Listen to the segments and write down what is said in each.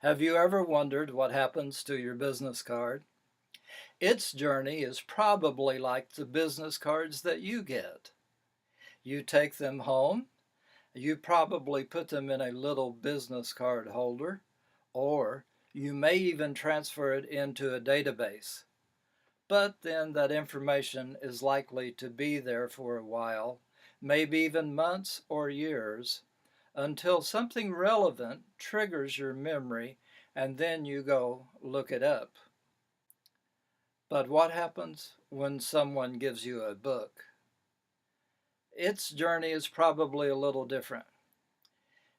Have you ever wondered what happens to your business card? Its journey is probably like the business cards that you get. You take them home, you probably put them in a little business card holder, or you may even transfer it into a database. But then that information is likely to be there for a while, maybe even months or years, until something relevant triggers your memory and then you go look it up. But what happens when someone gives you a book? Its journey is probably a little different.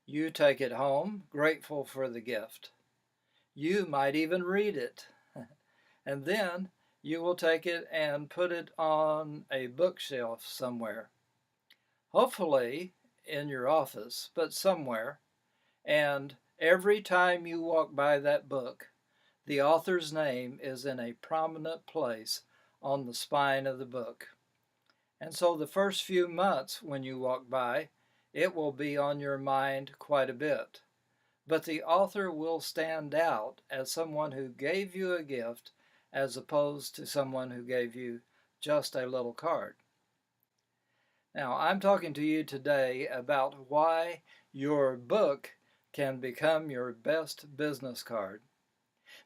You take it home, grateful for the gift. You might even read it. And then you will take it and put it on a bookshelf somewhere. Hopefully in your office, but somewhere. And every time you walk by that book, the author's name is in a prominent place on the spine of the book. And so the first few months when you walk by, it will be on your mind quite a bit. But the author will stand out as someone who gave you a gift as opposed to someone who gave you just a little card. Now, I'm talking to you today about why your book can become your best business card.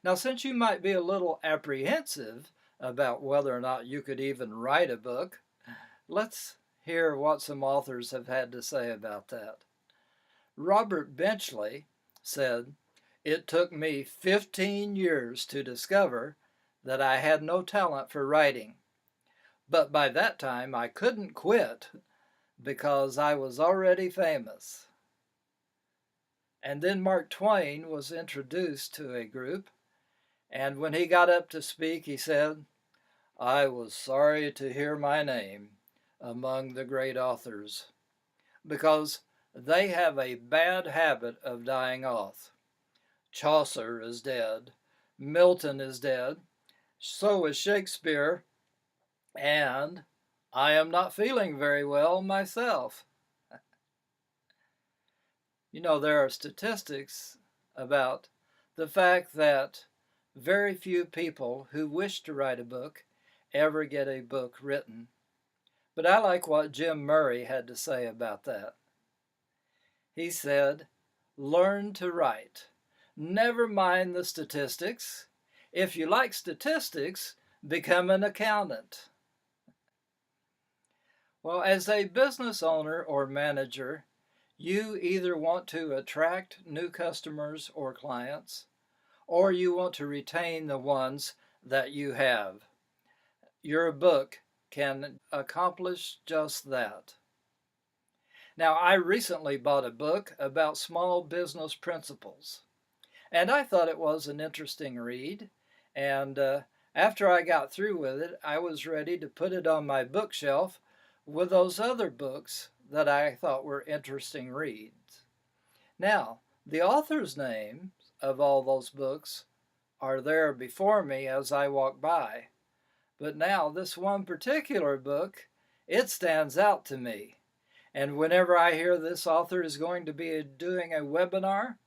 Now, since you might be a little apprehensive about whether or not you could even write a book, let's hear what some authors have had to say about that. Robert Benchley said, "It took me 15 years to discover that I had no talent for writing, but by that time I couldn't quit because I was already famous." And then Mark Twain was introduced to a group, and when he got up to speak, he said, "I was sorry to hear my name among the great authors, because they have a bad habit of dying off. Chaucer is dead, Milton is dead, so is Shakespeare, and I am not feeling very well myself." You know, there are statistics about the fact that very few people who wish to write a book ever get a book written. But I like what Jim Murray had to say about that. He said, "Learn to write. Never mind the statistics. If you like statistics, become an accountant." Well, as a business owner or manager, you either want to attract new customers or clients, or you want to retain the ones that you have. Your book can accomplish just that. Now, I recently bought a book about small business principles, and I thought it was an interesting read. And after I got through with it, I was ready to put it on my bookshelf with those other books that I thought were interesting reads. Now, the author's names of all those books are there before me as I walk by. But now this one particular book, it stands out to me. And whenever I hear this author is going to be doing a webinar,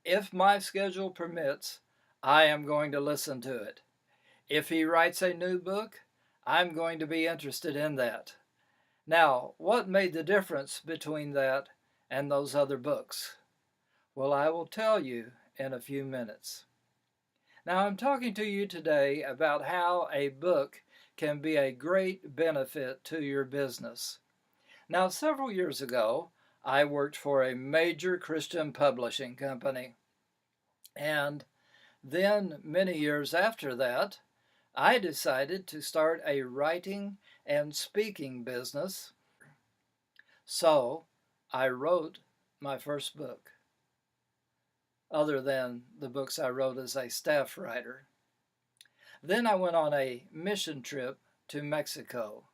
if my schedule permits, I am going to listen to it. If he writes a new book, I'm going to be interested in that. Now, what made the difference between that and those other books? Well, I will tell you in a few minutes. Now, I'm talking to you today about how a book can be a great benefit to your business. Now, several years ago, I worked for a major Christian publishing company. And then, many years after that, I decided to start a writing and speaking business. So I wrote my first book, other than the books I wrote as a staff writer. Then I went on a mission trip to Mexico.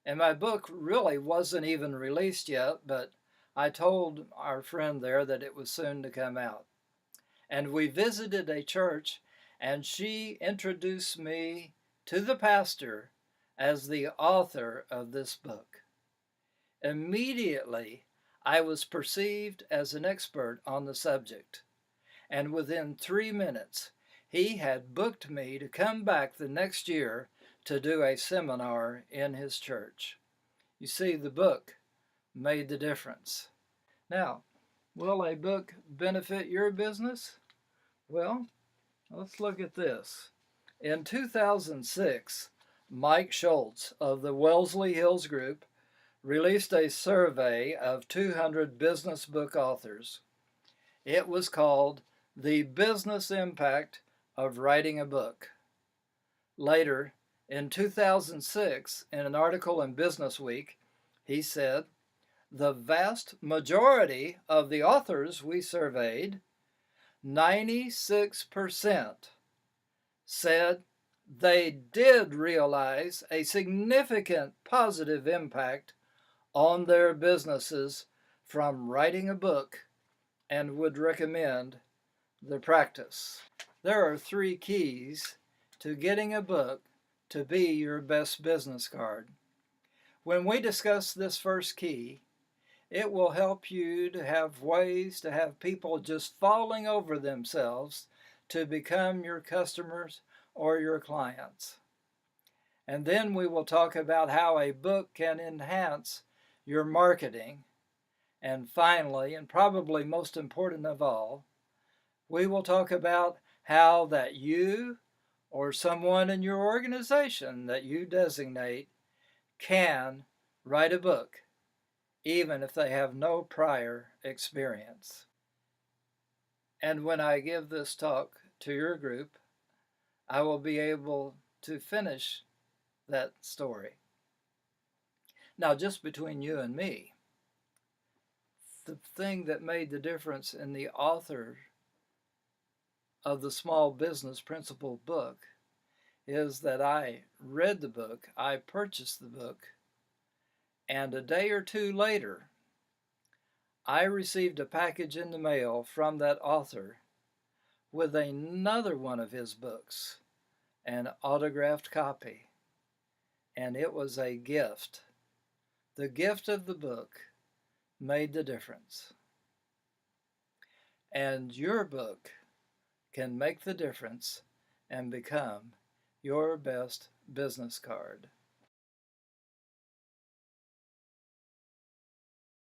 And my book really wasn't even released yet, but I told our friend there that it was soon to come out. And we visited a church, and she introduced me to the pastor as the author of this book. Immediately, I was perceived as an expert on the subject. and within 3 minutes, he had booked me to come back the next year to do a seminar in his church. You see, the book made the difference. Now, will a book benefit your business? Well, let's look at this. In 2006, Mike Schultz of the Wellesley Hills Group released a survey of 200 business book authors. It was called The Business Impact of Writing a Book. Later, in 2006, in an article in Business Week, he said, the vast majority of the authors we surveyed, 96%, said they did realize a significant positive impact on their businesses from writing a book and would recommend the practice. There are 3 keys to getting a book to be your best business card. When we discuss this first key, it will help you to have ways to have people just falling over themselves to become your customers or your clients. And then we will talk about how a book can enhance your marketing. And finally, and probably most important of all, we will talk about how that you or someone in your organization that you designate can write a book, even if they have no prior experience. And when I give this talk to your group, I will be able to finish that story. Now, just between you and me, the thing that made the difference in the author of the Small Business Principle book is that I read the book, I purchased the book, and a day or 2 later, I received a package in the mail from that author with another one of his books, an autographed copy, and it was a gift. The gift of the book made the difference. And your book can make the difference and become your best business card.